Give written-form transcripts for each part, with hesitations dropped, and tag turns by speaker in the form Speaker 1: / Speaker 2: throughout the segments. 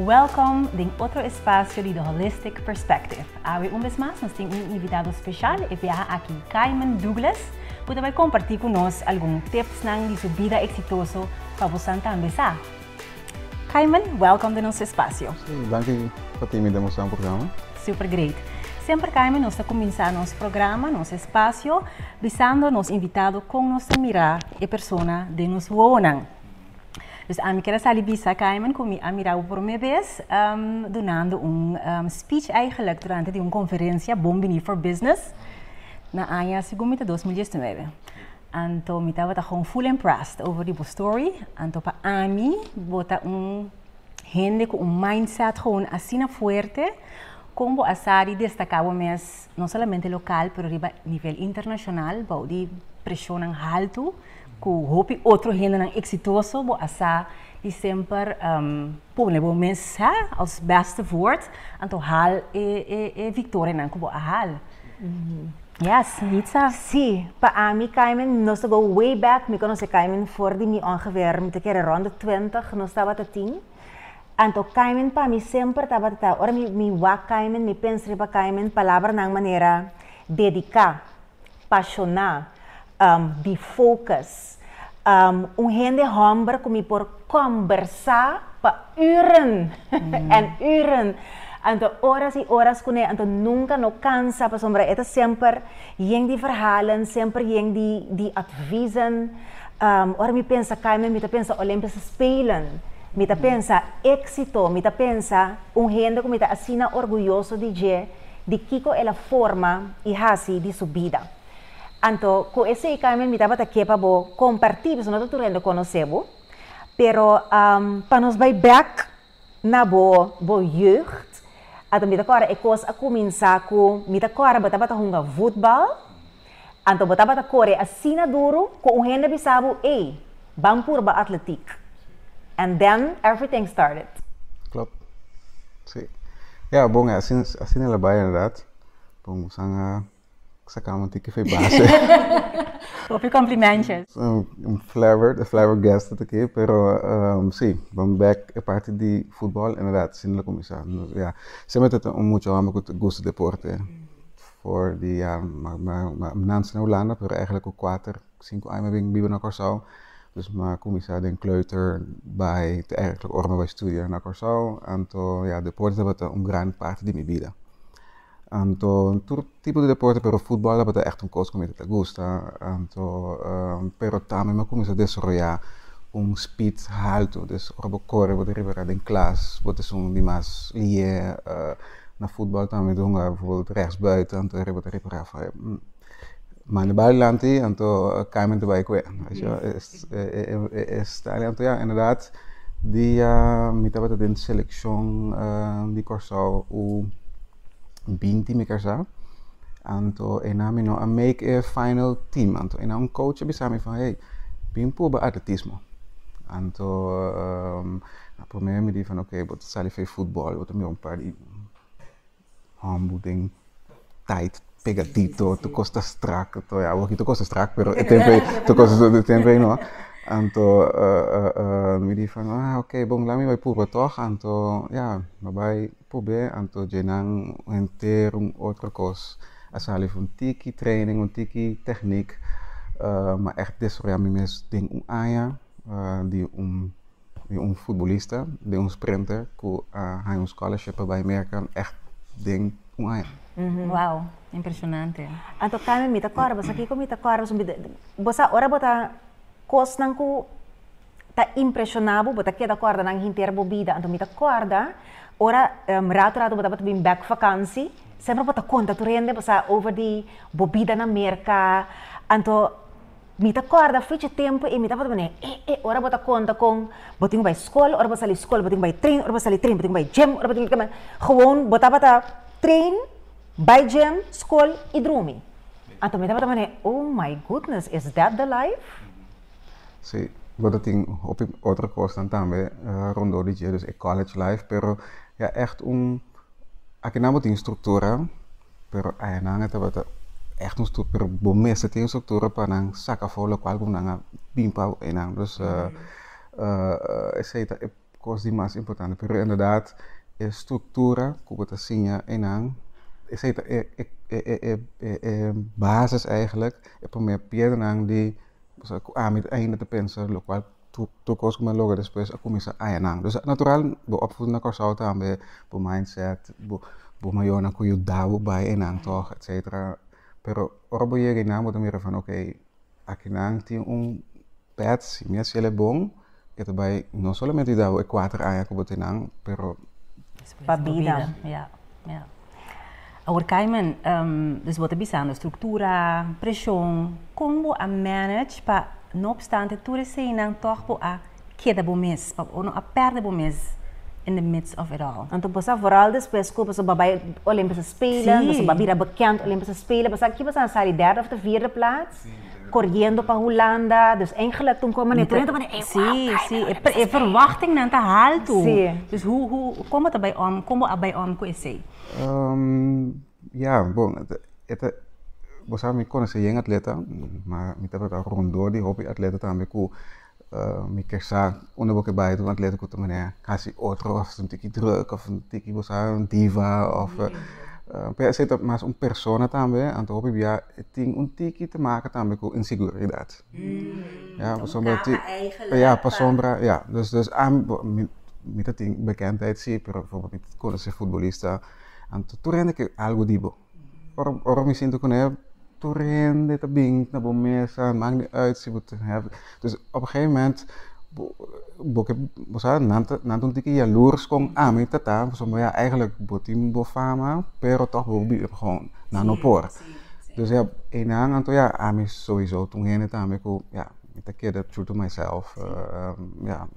Speaker 1: Welcome em outro espaço de Holistic Perspective. Hoje, vez mais, nós temos invitado especial, aqui, Kaiman Douglas, que vai compartilhar conosco alguns tips de sua vida exitosa para você também. Kaiman, welcome em nosso espaço.
Speaker 2: Sim, danke por ter me demonstrado o programa.
Speaker 1: Super great. Sempre, Kaiman, nós começamos nosso programa, nosso espaço, visando nos invitados com nossa mirar e persona de nos wonen. Dus ik quero saber, Kaiman, como a mirar por uma vez, donando speech eigenlijk durante uma conferência Bombini for Business na ano segundo 2019. Então, me estava gewoon full impressed over die story. Então, para mim, bota gente com mindset gewoon assim forte, como a Sari destacava mais, não somente local, mas a nível internacional, para de pressão alto, que hope outro gente exitoso, bo asa e sempre público mes als beste woord, então hal e vitória não como hal. Yes, Nitsa.
Speaker 3: Sim, para mim, Kaiman, nós go way back, me conhece Kaiman voor die me ongeveer, met keer rond de 20, nós estava te 10. Então, Kaiman para mim sempre estava te ora me wa Kaiman, me pensa para Kaiman, palavra na maneira dedicar, apaixonar, be focus. Gente hombre como por conversar para uren en uren. Então, horas e horas com ele, então nunca não cansa, para sombra, é sempre jeng die verhalen, sempre jeng die adviezen. Ora me pensa, Kaiman, me pensa Olympische Spelen, me pensa éxito, me pensa gente como está assim orgulhoso de Kiko ela forma e assim de sua vida. Então, com esse Kaiman, me estava aqui para compartilhar, porque nós não conhecemos, pero para nos vai back na boa jeugd. Então, me agora é coisa a começar com, me agora botava a jogar futebol, então botava a correr assim duro, com um gente bisabo, ei, vamos por atletic. And then everything started.
Speaker 2: Klopt. Sim. Ja, bom, assim ela vai, verdade. Bom, sacamos que foi base.
Speaker 1: Op complimentjes.
Speaker 2: Flavor guest aqui, pero sim, vamos back a parte de futebol, inderdaad, sim, começar. Ja, sempre tem muito amo que gosta de deporte. Voor die ja, maar naast in Hollanda, pero eigenlijk ook 4, 5 anos ben ik bij naar Curaçao. Dus maar começar den kleuter bij te eigenlijk orme bij studeren naar Curaçao. Então, ja, deporte hebben een grande parte de minha vida. Então, todo tipo de deporte, pero fútbol é echt uma coisa que me gusta. Então, pero também me começo a desenvolver speed alto, dus op correr, wat er in klas, wat is die mas lie na voetbal também doen, bijvoorbeeld rechtsbuiten, en toen wat er maar de buitenland en toen kan je erbij kwijt. Weet je, is então ja, inderdaad, die met wat in selectie die Curaçao 20 me casar. Então, enamino a make a final team. Então, um coach bisa me van, hey, bem por atletismo. Então, por mim me diz van, oké, wat zal je veel voetbal, wat me paar die handboeding, tijd, pegadito, tu costa strak, to ja, ook tu costa strak, pero tu costa de tempo no. Então, me diz van, oké, bom, lá me vai por toch. Então, ja, maar bij probeer então jenang inteiro outra coisa. Asali van tiki training, tiki techniek, maar echt desoriënteer me mes ding aya, die voetballista, die sprinter, que hij een scholarship bij merken, echt ding aya.
Speaker 1: Wow, impressionante.
Speaker 3: Então, kami mita corba, aqui com mita corba, bosa ora bota cos nang ku ta impressionado, bota queda corda nang inteira bobida, então mita corda. Ora, rato bota bem back vakantie, sempre bota conta tu rende, bota over die bobida na merca, então mita corda fiche tempo e mita bota bem, ora bota conta com, botinho vai escola, ora bota ali escola, botinho vai trein, ora bota ali trein, botinho vai gym, ora botinho vai gewoon bota trein, by gym, school e dormir. Então mita bota bem, oh my goodness, is that the life?
Speaker 2: Sim. Wat ting op outra coisa também rondou de dia, dus college life, pero ja echt aqui não tem estrutura, pero aí não é tava echt uma estrutura, bom mesmo tem estrutura para não sacar fora qual como não bimpa e não, dus essa kost die mas importante. Pero inderdaad, structura, como te zien en is het basis eigenlijk, e meer pierden die met einde te pensen, lo qual tu kost como logo después a começar a enang. Dus natural, bo opvoeden na korsau tambe, bo mindset, bo mayona ku yu dawo bij enang toch, et cetera. Pero orbo je geen naam, meer van oké, akinang ti pets, meer sele bom, ito bij no solamente dawo e 4 años como tenang, pero
Speaker 3: Pabida.
Speaker 1: Ja, ja. Agora, Carmen, dus wat is aan de structura, pressão, como a manage para, não obstante, tudo isso não toch a queda bom mês, para não a perda bom mês in the midst of it all.
Speaker 3: Então, você vooral depois que você vai Olympische Spelen, você vai virar bekend Olympische Spelen, você aqui você está de derde of de vierde plaats, correndo para Holanda, dus eigenlijk toen kwam meneer Trento van
Speaker 1: é verwachting na te haal toe.
Speaker 3: Sim.
Speaker 1: Dus hoe como te bij om, como a bij om ko esse?
Speaker 2: Ja, bom, você me conhece em atleta, mas me tava rondou de hobby atleta também com me quer sa onder boke bij doen atleta com também quase outro of um tiki druk of um tiki você diva of per se mas persona também então hobby via tem tiki te maken também com inseguridade. Ja, por sombra ja, por sombra ja, dus met dat ding bekendheid zie, bijvoorbeeld met conhecer futebolista, en tu rende que algo dibo. Ora me sinto com ele, tu rende te bing na bom mesa, maakt niet uit, ze moet hebben. Dus op een gegeven moment, nanto tiki jaloers kon aan met tata, zo maar ja eigenlijk botim bo fama, pero toch bo gewoon nanopor. Dus ja, een aan anto ja, ami sowieso toen heen het aan me ko ja, met een keer dat true to myself, ja.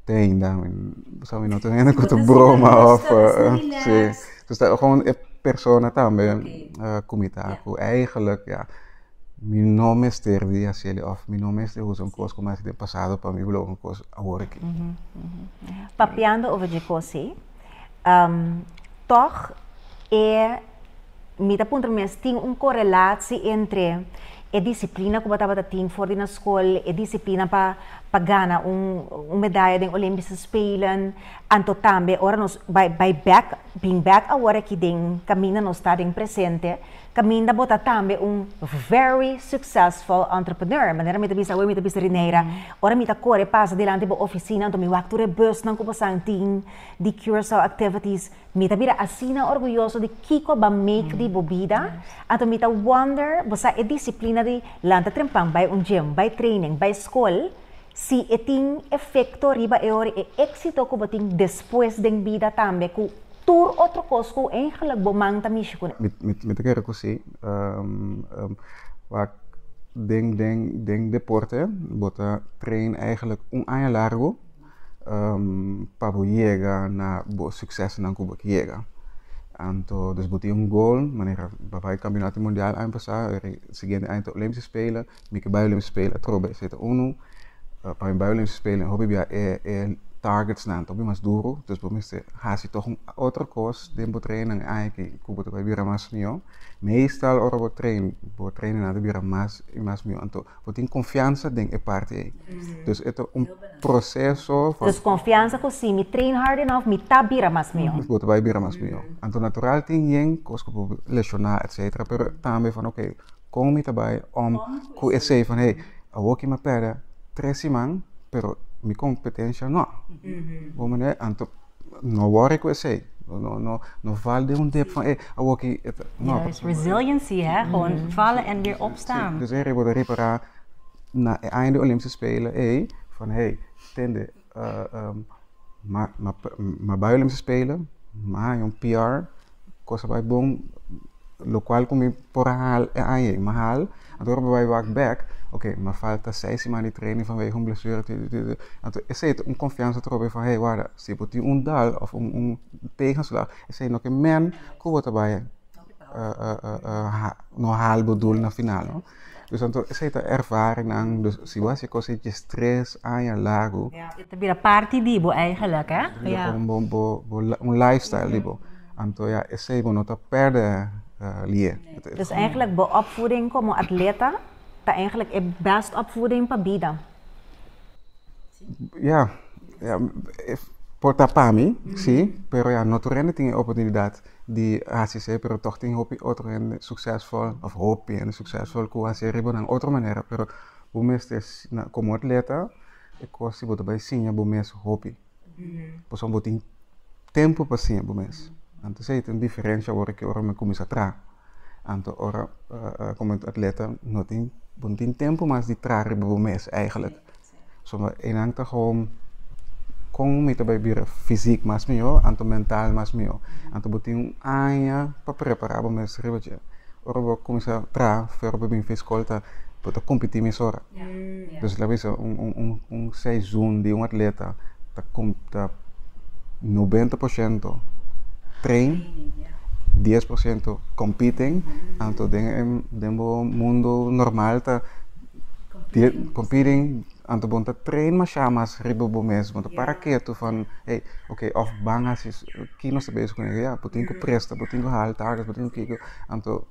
Speaker 2: Tem, dan zou je nog een hele goede broma of zie. Dus dat gewoon een persona também comitaku eigenlijk ja mi no me sterdi así of mi no me sterdi uso un cos como así de pasado para mi blog un cos agora aqui.
Speaker 3: Papiando over de cosi, toch mita punto mes tem correlatie entre a disciplina como estava tendo voor na school, a disciplina para ganhar medalha de Olympische Spelen, anto também ora nos being back agora aqui den caminha nos está den presente, caminha bota também very successful entrepreneur, maneira me tabisa we me tabisa rineira, ora me ta corre passa delante ba oficina, anto me wakture bus não como santing, de Curaçao activities, me tabira assina orgulhoso de kiko ba make di bobida, anto me ta wonder, bosa a disciplina de lanta trempang by gym, by training, by school, si tem efeito riba e éxito ko bating depois den vida também ku tur outro coisa ku eigenlijk bomang tamish ko.
Speaker 2: Met de kerk aussi, waar denk deporte, bota train eigenlijk año largo, para llegar na succes na kubo llega. Anto, dus boti goal, wanneer bij campeonato mondial aanpassen, siguiente año Olympische Spelen, mieke bij Olympische Spelen, trobe zit uno. Para bij Olympische Spelen hobby via targets na to mas duro, dus bomiste hasi toch een andere koos, dempo trainen eigenlijk kubo te bij bira mas mio. Meestal ora bo trainen na de bira mas mio, anto botin confiança den e parte. Dus het processo van
Speaker 3: dus confiança ko si mi train hard enough, mi tabira mas mio.
Speaker 2: Dus bote bij bira mas mio. Anto natural ting yen koos ko lesionar et cetera, pero tambe van oké, kom mi tabay ku essay van hey, awoki ma perde 3 man, pero mi competencia no. Bomene anto no worry ko essay. No val de dip van awoki
Speaker 1: no. Ja, dus resiliency hè, gewoon vallen en weer opstaan.
Speaker 2: Dus er wordt repara na einde Olympische Spelen van hey, tende maar bij Olympische Spelen, maar een PR, kosa bij boom, lokaal kom je por haal mahal, en door bij walk back. Oké, maar falta 6 maanden die training vanwege een blessure. Het is een confianza erop van hey, waar ze moet die dal of een tegenslag. Is hij nog een man, kom wat erbij, nog haal bedoel naar finale. Dus dan is het ervaring aan, dus situatie kost je stress aan je lago.
Speaker 1: Ja, het is weer een party dibo eigenlijk, hè?
Speaker 2: Ja. Een lifestyle dibo. En toen ja, is hij nog te perden lier.
Speaker 3: Dus eigenlijk bij opvoeding como atleta. Dat eigenlijk het best opvoeding para vida.
Speaker 2: Ja, ja, porta pami, sim, pero ja, no torrente tinha oportunidade de assistir, pero toch tinha outro succesvol, of hopi en succesvol, com a série de outra maneira, pero o mês como atleta, eu gosto de botar sim, o mês hopi, pois um botin tempo para sim, o mês, então sei tem diferença agora que ora me começa a tra, então ora como atleta não tem tempo mais de trazer o mês eigenlijk, so een hangt er gewoon com me também vira físico mais melhor, anto mental mais melhor, anto botin anja para preparar o mês ribeje, ora vou começar a tra, ver para bem escolta para competir mais hora, dus lá vez seizoen de atleta tá 90% train, 10% competing, anto dentro mundo normal tá competing, anto bonta train mas chamas ribo mês, bonta para que tu van, hey, okay, of bangas is kino se bezig com ja, botinho presta, botinho hal targets, botinho kiko, anto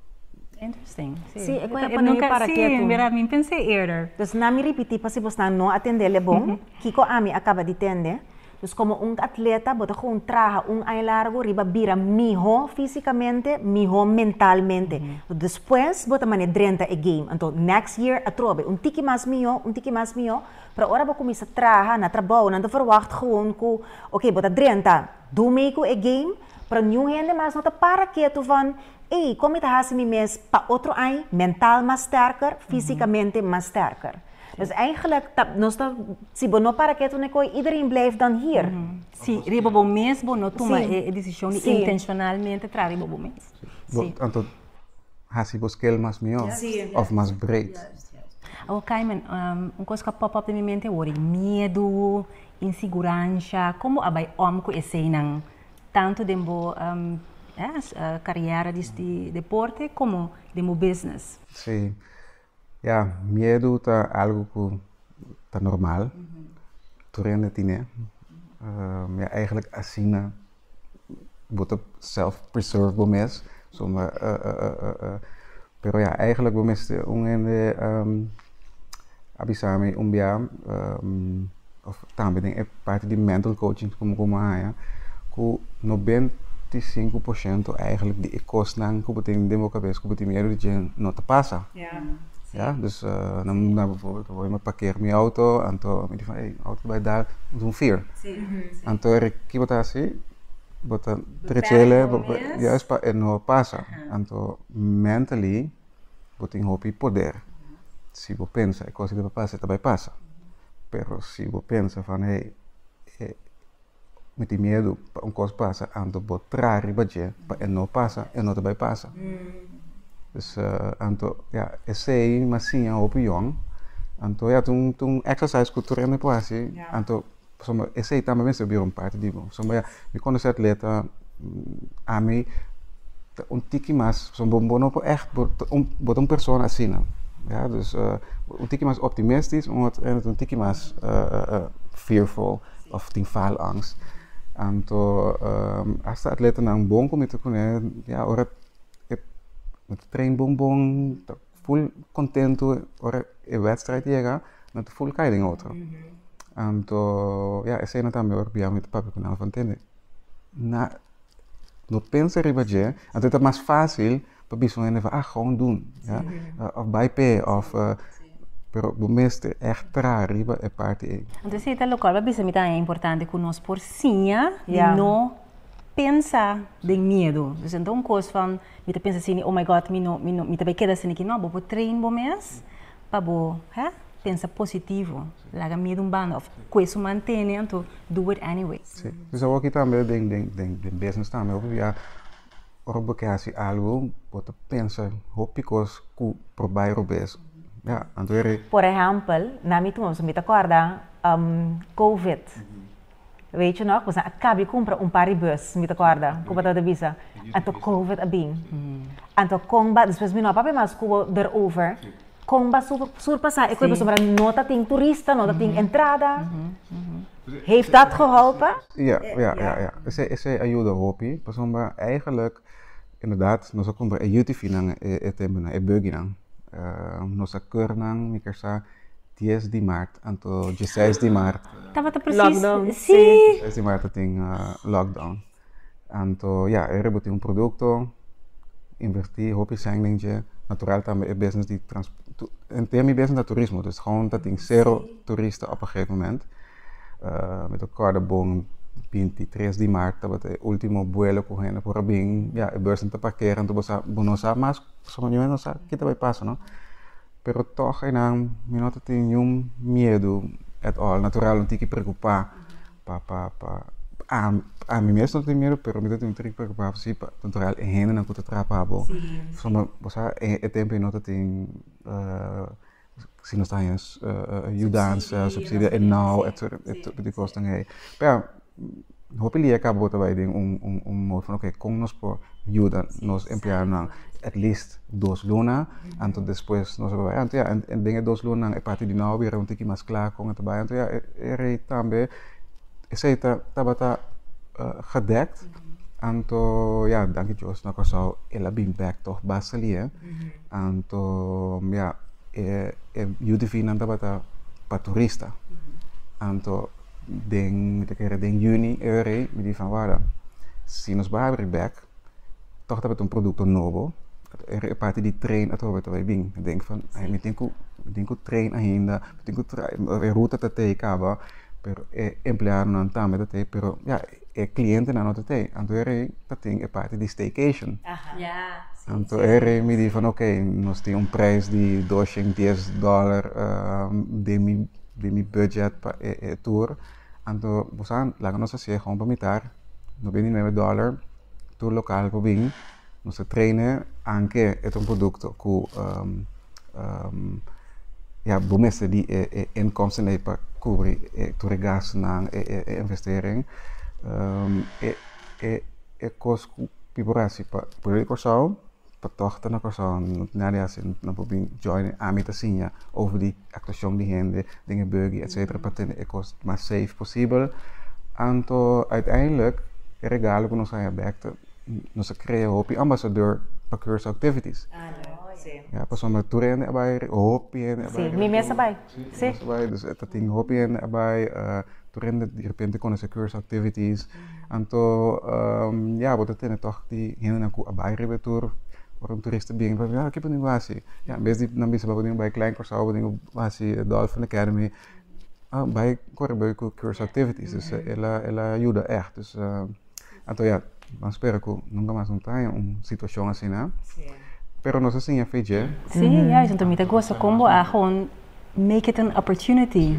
Speaker 1: Interesting.
Speaker 3: Sim, eu conheço para que tu.
Speaker 1: Mira, mim pensei eerder.
Speaker 3: Dus na me repetir, para se você não atender é bom, Kiko Ami acaba de atender. Dus como atleta, bota gewoon traga ay largo, riba bira mijo fisicamente, mijo mentalmente. Después, bota mane drenta e game. Então, next year, atrobe, tiki mais mijo, Para ora ba começa a traga na trabalho, não verwacht gewoon ko, okay, bota drenta, doe mee ko e game, para nieuw hende mas nota para que tu van, hey, como te hace mi mes pa outro ay, mental mais sterker, fisicamente mais sterker. Dus eigenlijk, se não para que tu iedereen blijft dan hier.
Speaker 1: Sim, riba mesmo não toma a decisão de intencionalmente trazer riba mês.
Speaker 2: Sim. Então, hasi bosquel mais melhor, of mais breed.
Speaker 1: Oh, Carmen, coisa que pop up na minha mente é medo, insegurança, como abai com esse não tanto dentro carreira de deporte como dentro business.
Speaker 2: Sim. Ja, medo tá algo que tá normal. Torrende tine. Ja, eigenlijk assim, bota self-preserve bo mes. So, pero ja, eigenlijk bo mes ungende abisame umbia of também é parte de mental coaching como ja, ku 95% eigenlijk die kostnang ku beting demo cabeça ku beting medo de não te passa. Ja, dus dan bijvoorbeeld wil je parkeer mijn auto en toen met die van hey, auto bij daar zo'n 4. En toen ik kibot asi, bota trecele, juist pa no passa. En toen mentally boting hopi poder. Si bo pensa e cose deve passa, também passa. Pero si bo pensa van hey, met die medo een cosa passa, en toen bot trari badje, pa no passa, en no também passa. Dus ja, essay massinha opinião. Então ja, toen exercise cultura na poasi. Então sommige essay também mensen bij parte digo. Sommige ja, me kon het atleta a mim tiki mas, bono po echt bot persoon assim. Ja, dus tiki mas optimistisch, en tiki mas fearful of tem faalangst. Então als de atleta na bom comité com ja, ora met train bonbon, full contento, ora e wedstrijd llega, met full kiting outro. En to ja, esse na também ora met papi canal van tende. Na no pensa ribaje, en het is mais fácil para biso en even gewoon doen, ja, of bijpe of pero o mestre echt tra riba e parte.
Speaker 1: Então se tá local, para biso é importante que nós por sinha e não pensa de medo. Dus então coisa van me pensa assim, oh my god, me também queda assim que não, vou trein bom mês, para pensa positivo, larga medo bando of coisa mantém, então do it anyway.
Speaker 2: Sim. Dus ook aqui também den business também, ook ja, orbo que assim algo, bota pensa, hopicos ku probai robes. Ja, então
Speaker 3: por exemplo, na minha turma, me acorda COVID. Weet je nog? We acabei de comprar paribus, me acorda? Como da visa. En toen COVID abing. En toen komba, depois me não papi mas kubo erover. Komba surpassa, ik weet maar nota ting toerista, nota ting entrada. Heeft dat geholpen?
Speaker 2: Ja. Esse ajuda hopi, pasomba eigenlijk inderdaad, nós compra e UTV nang e tempo na e buggy nang. Nós a keur nang, mikersa 10 de maart anto 16 de maart.
Speaker 1: Tava precies.
Speaker 3: Lockdown.
Speaker 1: Sim.
Speaker 2: 16 de maart ting lockdown. Anto reboti un producto, investi, hopi sangling natural também business die en termi business dat toerisme, dus gewoon dat ding zero toeristen op een gegeven moment. Met elkaar de bon 23 de maart, dat het ultimo vuelo correndo por bem, beurs te parkeren, tu bonosa mas, sono yo no sa, kita vai passa, no? Pero toch en mi nota tem medo at all, natural não tem que preocupar, a mim mesmo não tem medo, pero me tem que preocupar se natural é renda não custa trapabo. Sono bosa é tempo nota tem se nós temos ajudança, subsídio e não, de kosten aí. Pero hopelijk acabou também de modo van oké, com nós por ajuda nos empleados at least 2 lunas, então depois nós vamos en dingen 2 lunas é parte de não weer um tiki mais claro com het bij, então também esse tá gedekt, então dank Deus na coisa ela bem back toch baselia, então Udivina tá para turista, então den juni me die van waar si nos babri back toch dat het een product novo er parte di train at over te bing denk van ai me train ainda me route te take pero empleado non tame te pero cliente na not te anto dat ding parte di staycation anto me die van oké nos tem prijs di $210 de mi budget pa tour. Anto bosan laga nos assim gewoon pamitar $99 tour local po bing nos trainen anche è un prodotto cu bomesse di inkomsten nei pa cubri tu gas na investering cost piporasi pa per corso patocht na corso nadia sin na pobing join amitasinha over die actuação die hende dingen burger etc. patente kost maar safe possible anto uiteindelijk regalo que nos haya back nos crea hopi ambassadeur para curso activities ja pas om toerende erbij hopi en erbij
Speaker 3: mi mesa bij
Speaker 2: dus dat ding hopi en erbij toerende die repente kon se curso activities anto wat het in toch die hende na ku erbij rebe tour waarom toeristen bingen van ik heb een innovatie best die dan bisa babading bij klein corso babading wasi Dolphin Academy bij Corbeco Curse Activities dus ela ajuda echt dus anto mas espero que nunca mais não tenha situação assim, né? Pero não sei se é feito.
Speaker 1: Sim, então me gosta como a gewoon make it an opportunity,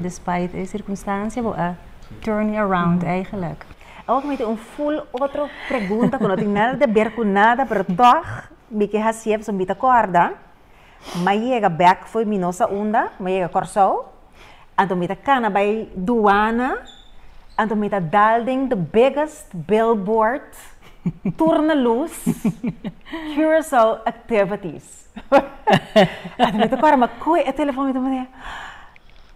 Speaker 1: despite a circunstância, a turn around eigenlijk.
Speaker 3: Ook met een full outra pergunta, que não tem nada de ver com nada, pero toch, me que hacía so me acorda, mas chega back foi mi nossa onda, mas chega corso, então me cana by douana, então me dalding the biggest billboard, tournaluz, Curacao activities. Então me acorda, mas coi a telefone me dizia,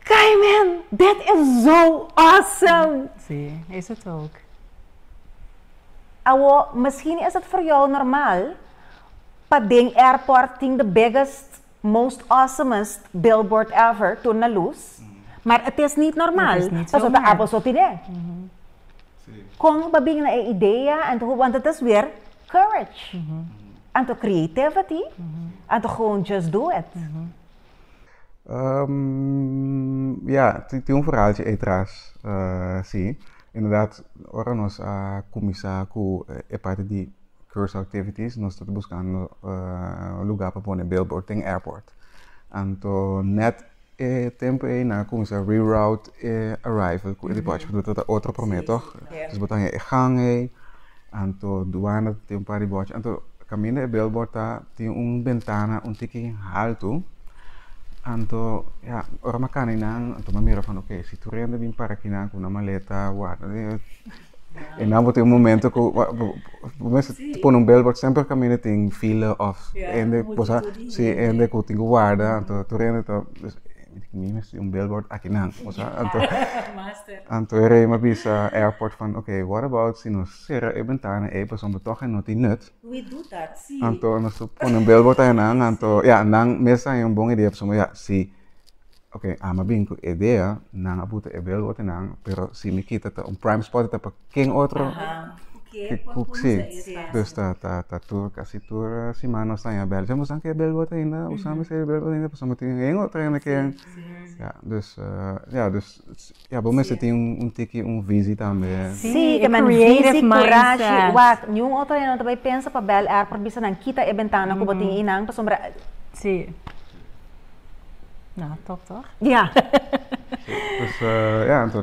Speaker 3: Carmen, that is so awesome.
Speaker 1: Sim, is het ook.
Speaker 3: Misschien is het voor jou normaal, Pading Airport ting the biggest, most awesomest billboard ever, toen na luz. Maar het is niet normaal. Pas op de appels op idee. Kung babing na idea, en want het is weer courage. En to creativity, en to gewoon just do it.
Speaker 2: Tem um verhaaltje atrás, sim. Inderdaad, ora nós começar com a parte de curso activities, nós estamos buscando lugar para pôr billboard em airport. Então, net tempo aí na começar reroute arrival, com ele pode fazer outra promessa, toch? Dus botar em gang aí, então douana tem um par de botes, então caminho de billboard tem ventana, tiki alto. Anto ora makana inang anto mamira van oké, si tu rende bin para kinang com uma maleta, e não vou ter momento que começa tipo num billboard sempre caminha tem fila of ende posa si ende ko tingo guarda anto tu rende to minus billboard aqui não, anto era uma bisa airport van oké, what about si nos sera e ventana e pas om toch en not nut.
Speaker 3: We do that, sim.
Speaker 2: Anto nos pon billboard ay nang anto nang mesa yung bong idea so si okay, ama bingo idea nang abuta ebel wote nang, pero si mi kita ta prime spot ta pa king otro. Kuksi. Dus ta tour kasi tour si Manos na bel. Siya mo sang kaya bel wote na usama sa bel wote na pasama ting engo tra na kaya. Ja, dus bom mensen tem tiki visie também.
Speaker 3: Sim, que man visie, coragem. Wat, nenhum outro ano também pensa para bel airport bisa nang kita e bentana ko bating inang pa sombra.
Speaker 1: Sim. Nou, top toch?
Speaker 3: Ja.
Speaker 2: Dus então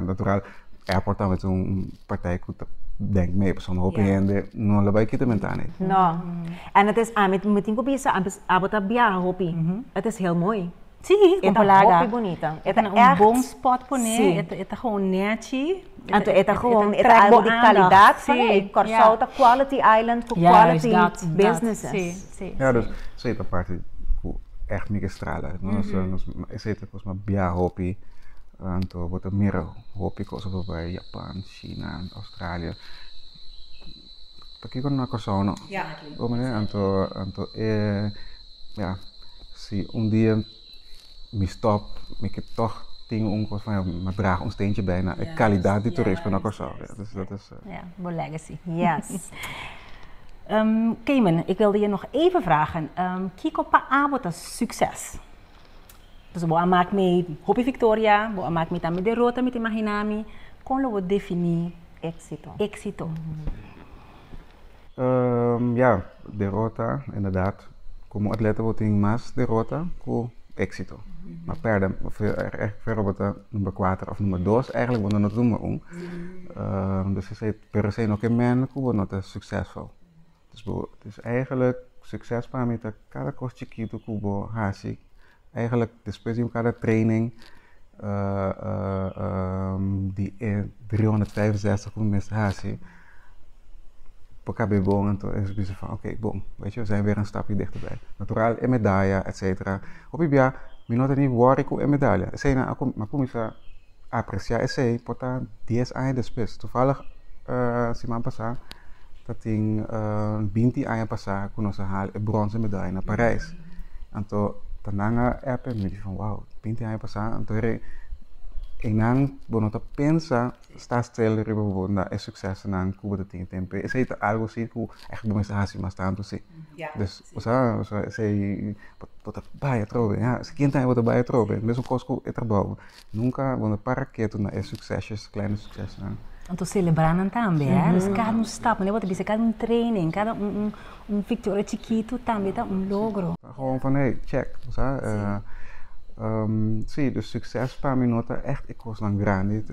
Speaker 2: natural airport também partij goed denk mee persoon hoop je no labay kita mentane.
Speaker 3: No. En het is met meting ko bisa abota biya hopi. Het is heel mooi.
Speaker 1: Sim,
Speaker 3: é
Speaker 1: compalaga.
Speaker 3: bonita.
Speaker 1: É um bom spot para né. É gewoon netje.
Speaker 3: Então é gewoon é algo de qualidade, sim. Corsauta quality island com quality businesses.
Speaker 1: Sim.
Speaker 2: Ja, dus zeker parte echt meer stralen. Nós zeker was maar bia hopi. Anto bota meer hopi koso bij Japan, China, Australië. Porque quando na Corsauno.
Speaker 3: Ja.
Speaker 2: Anto ja, si dia me stop, ik toch dingen van maar draag ons steentje bij naar de kwaliteit die toerisme naar Curaçao. Ja, dus dat is.
Speaker 1: Ja, een legacy.
Speaker 3: Yes.
Speaker 1: Cayman, ik wilde je nog even vragen. Kiko pa abota succes. Dus boa maak mee Hopi Victoria, boa maak met de derrota met Imaginami. Como lo definir éxito?
Speaker 2: Ja, derrota, inderdaad. Como atleta wordt in mas derrota, com éxito. Maar verder wordt het nummer 4 of nummer 2 eigenlijk, want dat doen we dus je zegt per se nog een man, hoe wordt succesvol. Dus het is eigenlijk succes para mí dat cada cosa chiquito kubo hasi. Eigenlijk después de cada training die 365 mensen hasi. Pokabe bon en toen is het van oké, boom, weet je, we zijn weer een stapje dichterbij. Natural en medaille, et cetera. Op je minota niet worry com medaille. Sei na maar kom je apreciar esse pota 10 anos después. Toevallig semana passada dat ding 20 anos passada kon ons halen een bronzen medaille naar Parijs. En toen tananga app me van wow, 20 anos passada. En toen enang bonota pensa está stel ribo na é sucesso na Cuba de tem tempo. Esse é algo assim que echt bom essa assim mas tanto sim. Dus sei bota baia trobe, ja, se quem tem bota baia trobe, mesmo cosco é trabalho. Nunca bona para que tu na é sucessos, kleine sucessos.
Speaker 1: Então celebrando também, dus cada stap, né? Bota bisa cada training, cada vitória chiquito também tá logro.
Speaker 2: Gewoon van hey, check, sabe? Sim, dus succes para mim nota echt ik kost lang grande,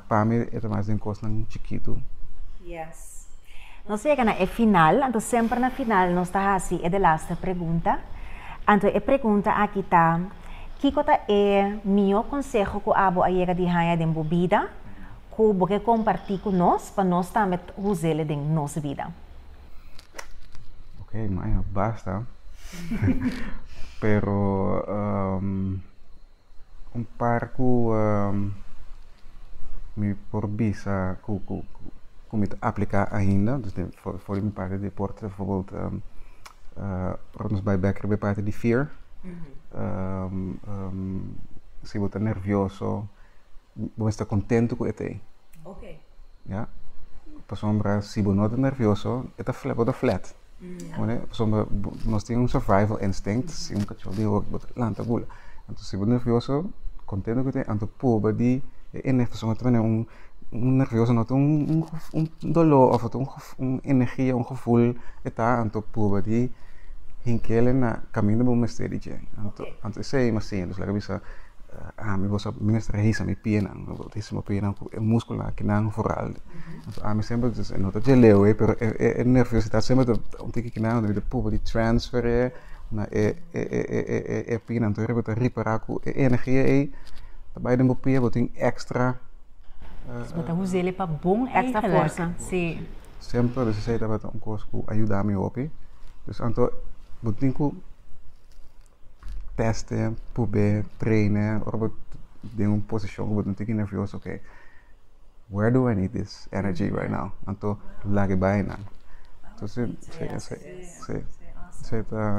Speaker 2: para mim é mais em kost lang chiquito.
Speaker 3: Yes. Nós chegamos na final, então sempre na final nós está assim, é a laatste pergunta. Então a pergunta aqui tá, Kiko tá é meu conselho que abo a chega de hanha de bebida, que você compartilhar com nós, para nós também usar de nossa vida.
Speaker 2: Ok, mas basta. Pero un par mi por visa como aplicar ainda, dus voor die parte de deporte bijvoorbeeld ons bij Becker bij parte de fear, se você nervioso, você está contento com ET.
Speaker 3: Okay.
Speaker 2: Ja, para sombra se você não está nervioso, está flat. Nós temos survival instinct, se cachorro de hoje botar lanta gula. Então se você nervioso, contento que tem, então poba de pessoa também nervioso não tem dolor of energia, gevoel, eta, então poba de hinkelen na caminho bom mestre. Então sei mas sim, dus laga bisa me bosa ministra hisa me pena, hisa me pena muscular que não foral. Então me sempre dus não tá geleu, pero é nerviosidade sempre que não de poba de transfer na pena, então eu vou reparar com energia daarbij de mopia wat extra
Speaker 1: Você usa ele para bom
Speaker 3: extra força.
Speaker 1: Sim.
Speaker 2: Sempre dus sei dat een course ku ajudar me hopi. Dus anto botinho testen, probeer, trainen, of in een positie waar ik nerveus, okay, where do I need this energy right now? En toen lag ik bijna. Dus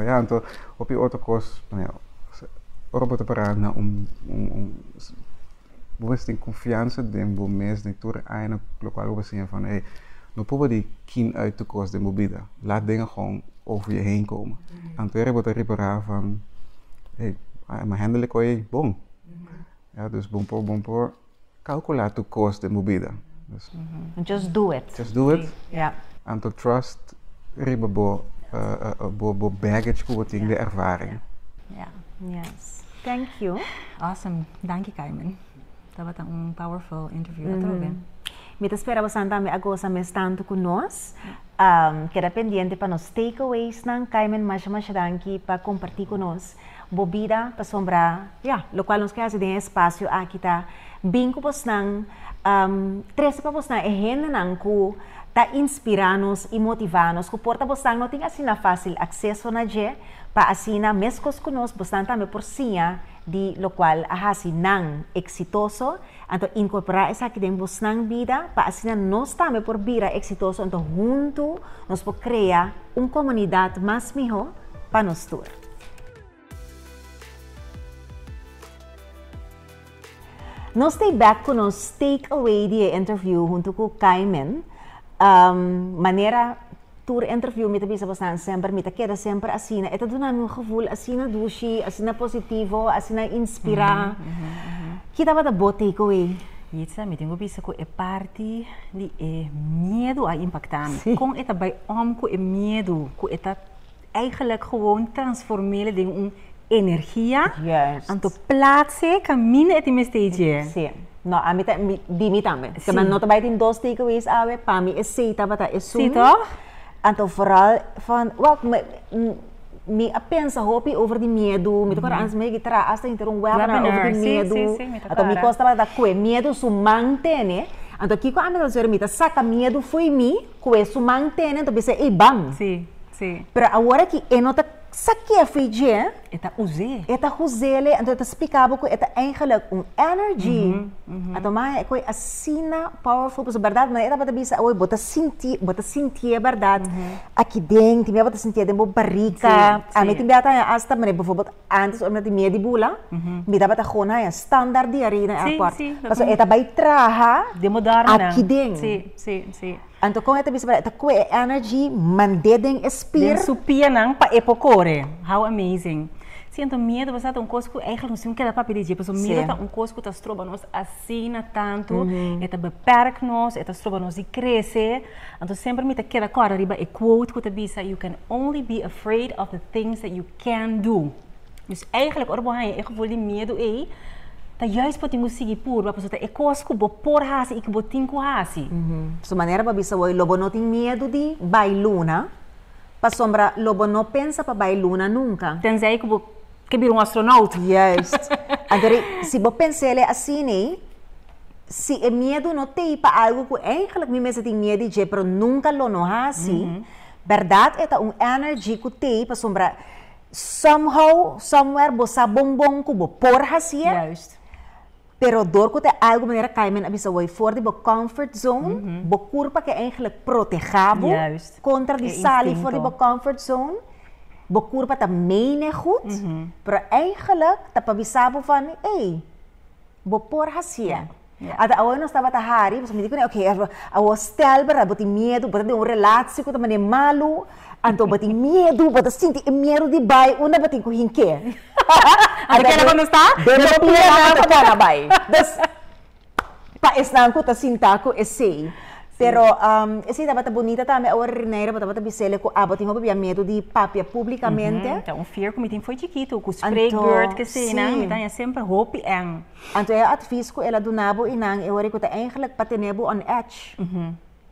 Speaker 2: ja, en toen op je autocourse, ora te parar na você tem confiança em bom mês, de tour ainda local we zien van hey, no povo die kin uit de kost de mobida. Laat dingen gewoon over je heen komen. En toen wordt er reparar van hey, mijn handel ik ooit bon. Ja, dus bompoor, calculaat de kost de mobida. Dus,
Speaker 3: Just do it.
Speaker 2: just do it.
Speaker 3: Ja.
Speaker 2: En to trust bo baggage ko ting de ervaring.
Speaker 1: Ja.
Speaker 3: Yes. Thank you.
Speaker 1: Awesome. Dank je, Carmen. Dat was een powerful interview.
Speaker 3: Me te espera bastante me agosa me tanto con nós. Queda pendiente para nos takeaways nang Carmen mas danki para compartir con nós. Bobida para sombra, lo cual nos queda de espaço aqui tá. Bingo pos nang tres pa pos na ehena nang ku ta inspirar-nos e motivar-nos. Que porta bostang não tem assim fácil acesso na je para assim mescos conosco bostang também por sinha de lo qual assim nang exitoso. Então incorporar essa aqui dentro bostang vida para assim nós também por vida exitoso. Então junto nós por criar uma comunidade mais melhor para nós todos. Nós estamos back com nos takeaway de interview junto com Carmen. Maneira tour interview me também bastante sempre me queda sempre assim é tudo na meu gevoel assim na dushi assim na positivo assim na inspirar que tava da boa takeaway
Speaker 1: Isso me tenho visto que é parte de medo a impactar com eta bij com é medo que eta eigenlijk gewoon transformeren in energia en te plaatsen cammine et in stage.
Speaker 3: Sim. No, a mim di mi também. Que man nota bij in dos takeaways awe, para mim é seita bata é
Speaker 1: Sim, toch?
Speaker 3: Então vooral van wat me pensa hopi over die medo, me tocar ans me guitarra hasta inter webinar over die medo. Então me costa bata que medo su mantene. Então aqui com a minha dizer me saca medo foi mi, que su mantene, então pense e bang.
Speaker 1: Sim, sim.
Speaker 3: Pero agora que é nota saque feije,
Speaker 1: Eta usé.
Speaker 3: eta huzele, então eta explicava que eta eigenlijk energy. Então mas é que assina powerful, porque verdade, mas eta bota bisa, oi, bota sentir verdade. Aqui dentro, me bota sentir dentro barriga. A mim também até hasta, mas bijvoorbeeld antes om dat die meer die bula, me dá bota gewoon ja standaard die arena airport. Mas eta vai traha
Speaker 1: De moderna.
Speaker 3: aqui dentro.
Speaker 1: Sim.
Speaker 3: Então com eta bisa eta que energy mandeding espir.
Speaker 1: Den supia nang pa epocore. How amazing. Sinto medo, você tem coisa que eigenlijk não quer papel de pessoa medo tá coisa que tá estroba nós assina tanto, eta beperk nós, eta estroba nós de crescer. Então sempre me tá queda cara riba e quote que tá bisa, you can only be afraid of the things that you can do. Dus eigenlijk orbohan ek gevoel die medo tá juist pode seguir por, para pessoa é coisa que bo por hasi e que bo tinko hasi.
Speaker 3: So maneira para bisa oi lobo não tem medo de bailuna. Pa sombra lobo não pensa para bailuna nunca.
Speaker 1: Tenzij que vir astronauta.
Speaker 3: Yes. Agora, se você pensar assim, se é medo não tem para algo que eigenlijk me mesmo tem medo de, pero nunca lo não assim, verdade é energy que tem para sombra somehow, somewhere, você bombom que você por assim,
Speaker 1: Juist.
Speaker 3: pero door que tem algo maneira Carmen avisa foi fora de comfort zone, você curva que eigenlijk protegabo contra de sali fora de comfort zone. Bo curva tá meene goed, pero eigenlijk tá pavisabo van, hey, bo por hasia. Ada awan nós tava tahari, você me diz, okay, awo stel bara, boti medo, boti de relatie com também malu, anto boti medo, boti sinti medo de bai, una boti com hinke.
Speaker 1: Ada que quando está?
Speaker 3: Deve pira na cara bai. Das pa esnan ko ta sinta ko essay. Pero esse dava bonita também, a hora neira, dava bisele com a botinho bebia medo de papia publicamente.
Speaker 1: Então, fear como tem foi chiquito, com spray bird que se não, então é sempre hope en.
Speaker 3: Então é advies ko ela do nabo inang, eu acho que eigenlijk patenebo on edge.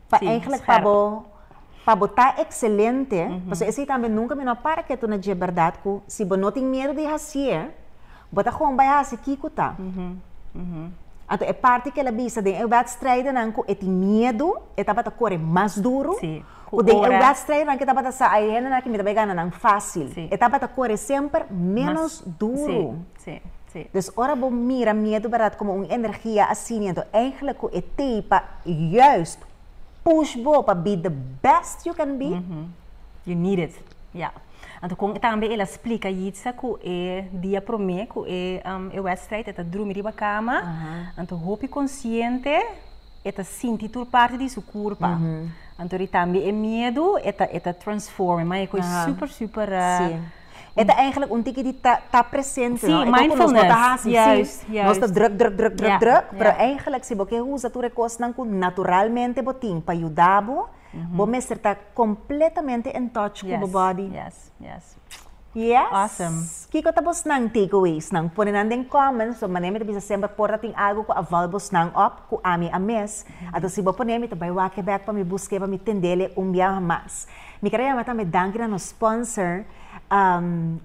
Speaker 3: Pa eigenlijk pa botar excelente, porque esse também nunca me não para que tu na de verdade ko, se bo não tem medo de hacer, bota gewoon bij hasi kiko ta. Então, é parte que ela visa de wedstrijden en ko eti medo, etapa ta corre mais duro.
Speaker 1: Sim.
Speaker 3: O de wedstrijden que etapa ta sa ayena na que me também gana nang fácil. Etapa ta corre sempre menos duro.
Speaker 1: Sim.
Speaker 3: Dus ora bom mira medo barato como energia assim, então eigenlijk o etapa juist push bo para be the best you can be.
Speaker 1: You need it. Ja. Então, também ela explica isso que é dia pro mês, que é wedstrijd, é dormir de cama. Então, roupa consciente, é sentir tudo parte de sua corpo. Então, também é medo, é transforma, mas é coisa super.
Speaker 3: Sim. É eigenlijk um tique die tá presente.
Speaker 1: Sim, mindfulness.
Speaker 3: Yes. Nós tá druk, pero eigenlijk se você usa tu recurso naturalmente botim para ajudar você está completamente in touch com o body.
Speaker 1: Yes.
Speaker 3: Awesome. Kiko tapos nang takeaways nang punin nandeng comments so manemi bisa sempre portating algo ko available nang op ko ami ames ato si bo ponemi to by wake back pa mi busque pa mi tendele biyahe mas. Mi queria mata me danke no sponsor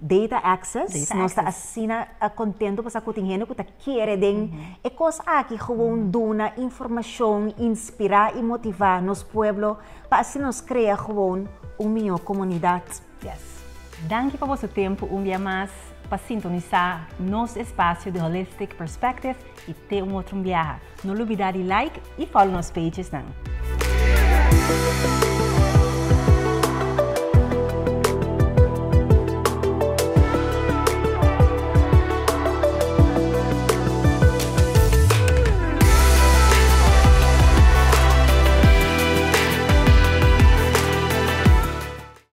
Speaker 3: Data Access. Nós está assim contento para sacuting heno que tá querendo e coisa aqui gewoon dona informação, inspirar e motivar nos pueblo para assim nos criar gewoon minha comunidade.
Speaker 1: Yes. Danke por vosso tempo dia mais para sintonizar nosso espaço de Holistic Perspective e ter outro viagem. Não olvide de like e follow nos pages.